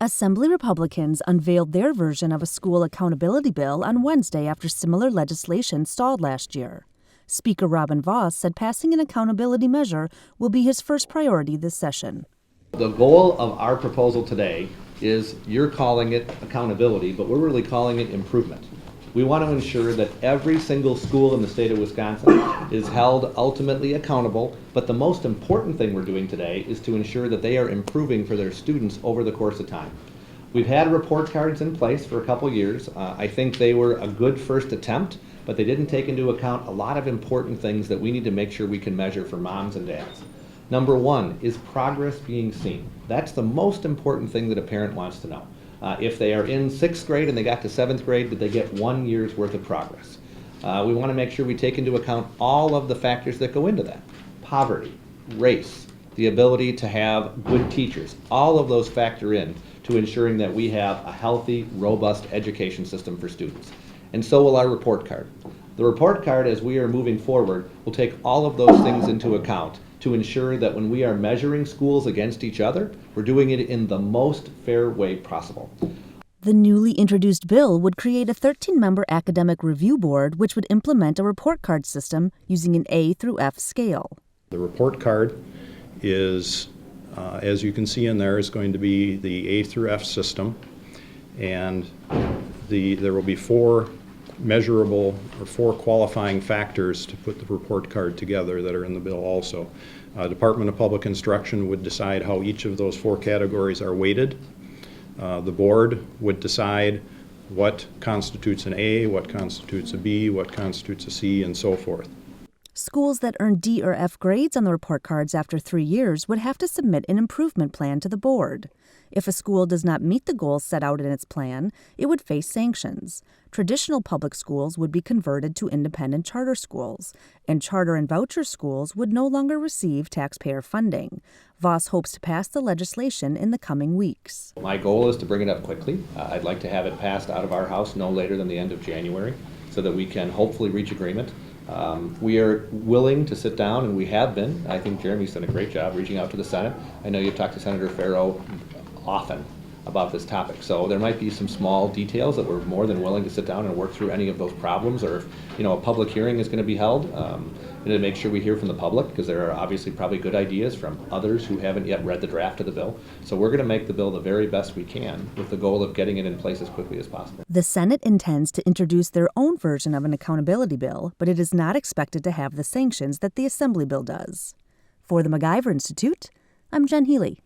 Assembly Republicans unveiled their version of a school accountability bill on Wednesday after similar legislation stalled last year. Speaker Robin Vos said passing an accountability measure will be his first priority this session. The goal of our proposal today is, you're calling it accountability, but we're really calling it improvement. We want to ensure that every single school in the state of Wisconsin is held ultimately accountable, but the most important thing we're doing today is to ensure that they are improving for their students over the course of time. We've had report cards in place for a couple years. I think they were a good first attempt, but they didn't take into account a lot of important things that we need to make sure we can measure for moms and dads. Number one, is progress being seen? That's the most important thing that a parent wants to know. If they are in 6th grade and they got to 7th grade, did they get 1 year's worth of progress? We want to make sure we take into account all of the factors that go into that. Poverty, race, the ability to have good teachers, all of those factor in to ensuring that we have a healthy, robust education system for students. And so will our report card. The report card, as we are moving forward, will take all of those things into account to ensure that when we are measuring schools against each other, we're doing it in the most fair way possible. The newly introduced bill would create a 13-member academic review board which would implement a report card system using an A through F scale. The report card is, as you can see in there, is going to be the A through F system, and there will be 4 measurable or 4 qualifying factors to put the report card together that are in the bill also. Department of Public Instruction would decide how each of those 4 categories are weighted. The board would decide what constitutes an A, what constitutes a B, what constitutes a C, and so forth. Schools that earn D or F grades on the report cards after 3 years would have to submit an improvement plan to the board. If a school does not meet the goals set out in its plan, it would face sanctions. Traditional public schools would be converted to independent charter schools, and charter and voucher schools would no longer receive taxpayer funding. Vos hopes to pass the legislation in the coming weeks. My goal is to bring it up quickly. I'd like to have it passed out of our House no later than the end of January so that we can hopefully reach agreement. We are willing to sit down, and we have been. I think Jeremy's done a great job reaching out to the Senate. I know you've talked to Senator Farrow often about this topic, so there might be some small details that we're more than willing to sit down and work through any of those problems, or if a public hearing is going to be held, to make sure we hear from the public, because there are obviously probably good ideas from others who haven't yet read the draft of the bill. So we're going to make the bill the very best we can with the goal of getting it in place as quickly as possible. The Senate intends to introduce their own version of an accountability bill, but it is not expected to have the sanctions that the Assembly bill does. For the MacIver Institute, I'm Jen Healy.